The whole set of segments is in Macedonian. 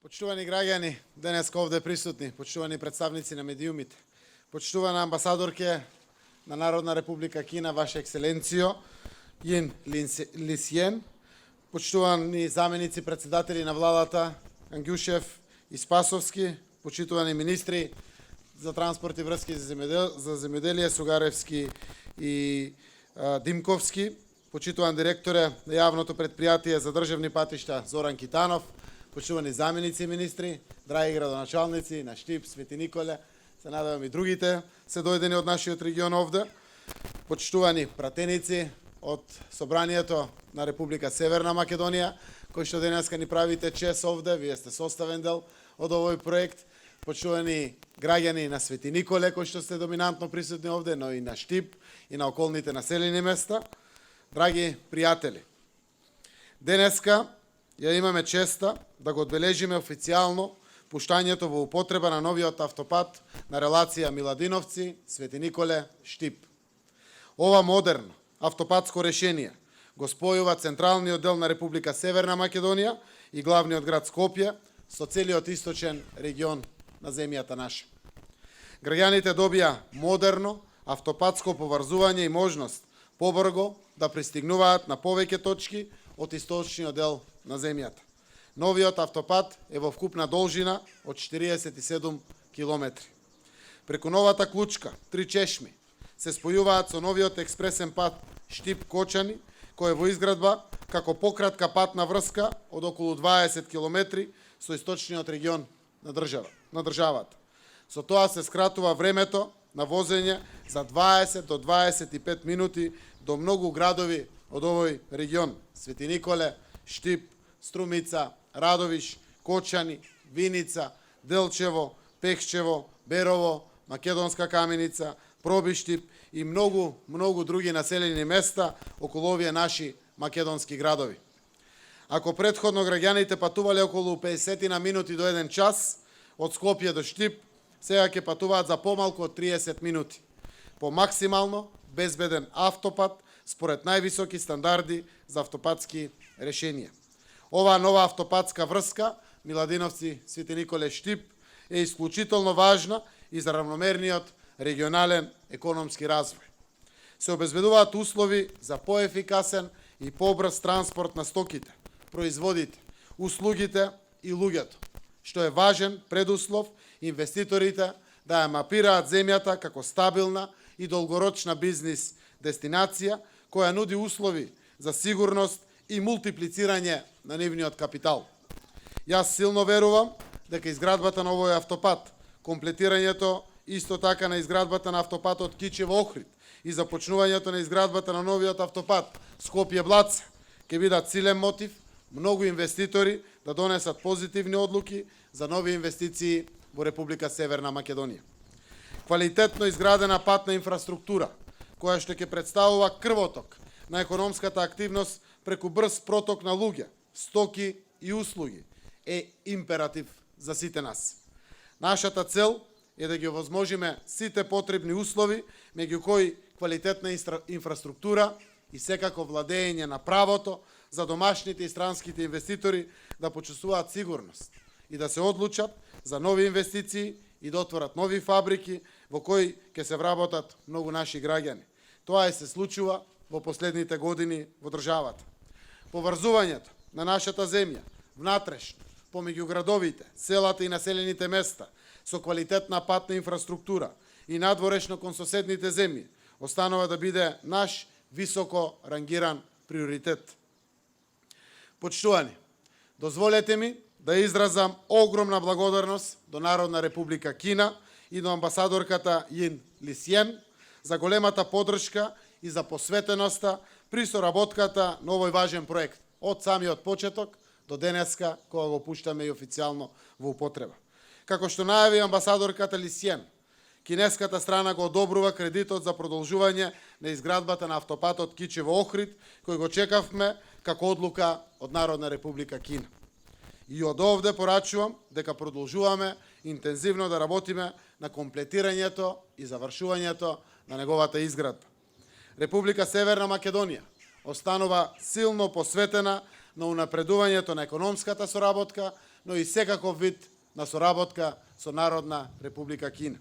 Почитувани граѓани, денес овде присутни, почитувани представници на медиумите, почитувана амбасадорке на Народна република Кина, Ваша екселенцијо, Јин Лисјен, почитувани заменици председатели на владата, Ангјушев и Спасовски, почитувани министри за транспорт и врски за земјоделие, Сугаревски и Димковски, почитуван директоре на јавното предпријатие за државни патишта Зоран Китанов, почитувани заменици министри, драги градоначалници на Штип, Свети Николе, се надевам и другите се дојдени од нашиот регион овде, почитувани пратеници од Собранието на Република Северна Македонија, кои што денеска ни правите чест овде, вие сте составен дел од овој проект, почитувани граѓани на Свети Николе, кои што сте доминантно присутни овде, но и на Штип и на околните населени места, драги пријатели. Денеска ја имаме честа да го одбележиме официјално пуштањето во употреба на новиот автопат на релација Миладиновци, Свети Николе, Штип. Ова модерно автопатско решение го спојува централниот дел на Република Северна Македонија и главниот град Скопје со целиот источен регион на земјата наша. Граѓаните добија модерно автопатско поврзување и можност побрзо да пристигнуваат на повеќе точки од источниот дел на земјата. Новиот автопат е во вкупна должина од 47 километри. Преку новата клучка, Три чешми, се спојуваат со новиот експресен пат Штип-Кочани, кој е во изградба како пократка патна врска од околу 20 километри со источниот регион на државата. Со тоа се скратува времето на возење за 20 до 25 минути до многу градови од овој регион: Свети Николе, Штип, Струмица, Радовиш, Кочани, Виница, Делчево, Пехчево, Берово, Македонска Каменица, Пробиштип и многу други населени места околу овие наши македонски градови. Ако претходно граѓаните патувале околу 50 на минути до 1 час од Скопје до Штип, сега ќе патуваат за помалку од 30 минути. По максимално безбеден автопат според највисоки стандарди за автопатски решенија. Оваа нова автопатска врска Миладиновци, Свети Николе, Штип е исклучително важна и за равномерниот регионален економски развој. Се обезбедуваат услови за поефикасен и побрз транспорт на стоките, производите, услугите и луѓето, што е важен предуслов инвеститорите да ја мапираат земјата како стабилна и долгорочна бизнис дестинација која нуди услови за сигурност и мултиплицирање на нивниот капитал. Јас силно верувам дека изградбата на овој автопат, комплетирањето исто така на изградбата на автопатот Кичево-Охрид и започнувањето на изградбата на новиот автопат Скопје-Блаце ќе бидат силен мотив многу инвеститори да донесат позитивни одлуки за нови инвестиции во Република Северна Македонија. Квалитетно изградена патна инфраструктура, која што ќе представува крвоток на економската активност преку брз проток на луѓе, стоки и услуги, е императив за сите нас. Нашата цел е да ги овозможиме сите потребни услови, меѓу кои квалитетна инфраструктура и секако владење на правото за домашните и странските инвеститори да почувствуваат сигурност и да се одлучат за нови инвестиции и да отворат нови фабрики во кои ќе се вработат многу наши граѓани. Тоа се случува во последните години во државата. Поврзувањето на нашата земја внатрешно, помеѓу градовите, селата и населените места со квалитетна патна инфраструктура и надворешно кон соседните земји останува да биде наш високо рангиран приоритет. Почитувани, дозволете ми да изразам огромна благодарност до Народна република Кина и до амбасадорката Јин Лисјен за големата поддршка и за посветеноста при соработката на овој важен проект од самиот почеток до денеска кога го пуштаме и официјално во употреба. Како што најави амбасадорката Лисјен, кинеската страна го одобрува кредитот за продолжување на изградбата на автопатот Кичево-Охрид, кој го чекавме како одлука од Народна република Кина. И од овде порачувам дека продолжуваме интензивно да работиме на комплетирањето и завршувањето на неговата изградба. Република Северна Македонија останува силно посветена на унапредувањето на економската соработка но и секаков вид на соработка со Народна Република Кина.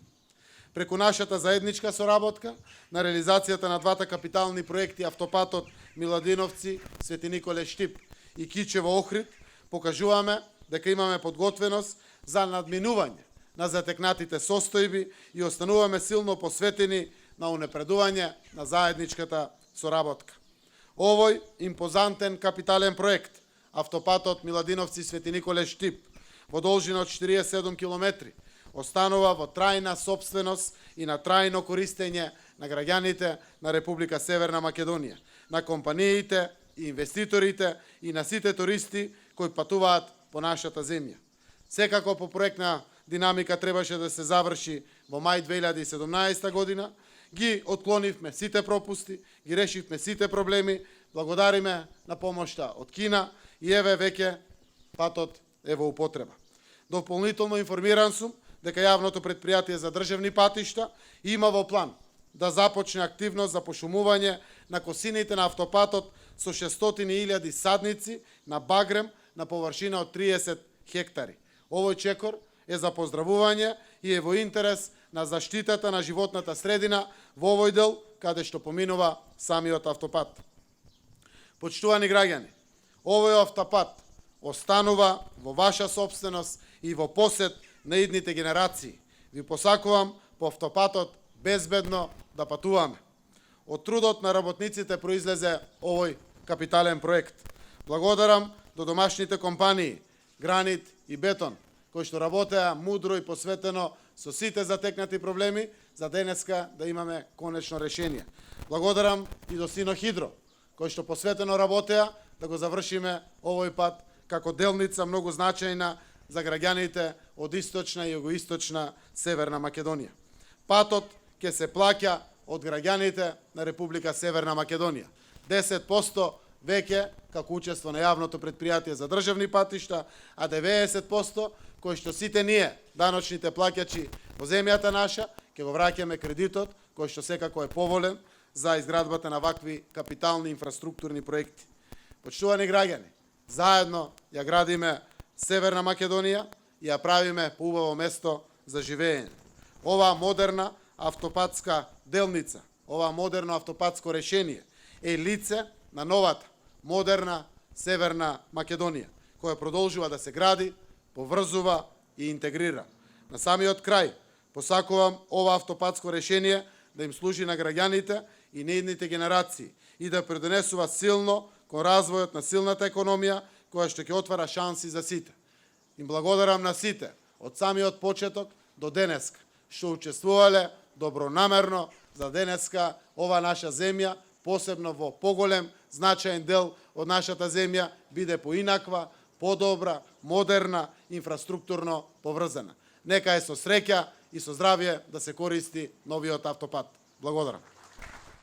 Преку нашата заедничка соработка на реализацијата на двата капитални проекти автопатот Миладиновци Свети Николе Штип и Кичево Охрид покажуваме дека имаме подготвеност за надминување на затекнатите состојби и остануваме силно посветени на унапредување на заедничката соработка. Овој импозантен капитален проект, автопатот Миладиновци Свети Николе Штип, во должина од 47 километри, останува во трајна собственост и на трајно користење на граѓаните на Република Северна Македонија, на компаниите и инвеститорите и на сите туристи кои патуваат по нашата земја. Секако по проектна динамика требаше да се заврши во мај 2017 година, ги отклонивме сите пропусти, ги решивме сите проблеми, благодариме на помошта од Кина и еве веќе патот е во употреба. Дополнително информиран сум дека јавното претпријатие за државни патишта има во план да започне активност за пошумување на косините на автопатот со 600.000 садници на багрем на површина од 30 хектари. Овој чекор е за поздравување и е во интерес на заштитата на животната средина во овој дел каде што поминува самиот автопат. Почитувани граѓани, овој автопат останува во ваша собственост и во посет на идните генерации. Ви посакувам по автопатот безбедно да патуваме. Од трудот на работниците произлезе овој капитален проект. Благодарам до домашните компании Гранит и Бетон, кои што работеа мудро и посветено со сите затекнати проблеми за денеска да имаме конечно решение. Благодарам и до Синохидро, кои што посветено работеа да го завршиме овој пат како делница многу значајна за граѓаните од источна и југоисточна Северна Македонија. Патот ќе се плаќа од граѓаните на Република Северна Македонија. 10% веќе како учество на јавното претпријатие за државни патишта, а 90% кои што сите ние, даночните плаќачи во земјата наша, ќе го враќаме кредитот, кој што секако е поволен за изградбата на вакви капитални инфраструктурни проекти. Почитувани граѓани, заедно ја градиме Северна Македонија и ја правиме поубаво место за живење. Ова модерна автопатска делница, ова модерно автопатско решение е лице на новата модерна Северна Македонија, која продолжува да се гради, поврзува и интегрира. На самиот крај, посакувам ова автопатско решение да им служи на граѓаните и неидните генерации и да придонесува силно кон развојот на силната економија, која што ќе отвара шанси за сите. Им благодарам на сите, од самиот почеток до денеска, што учествувале добронамерно за денеска ова наша земја, посебно во поголем значаен дел од нашата земја, биде поинаква, подобра, модерна, инфраструктурно поврзана. Нека е со среќа и со здравје да се користи новиот автопат. Благодарам.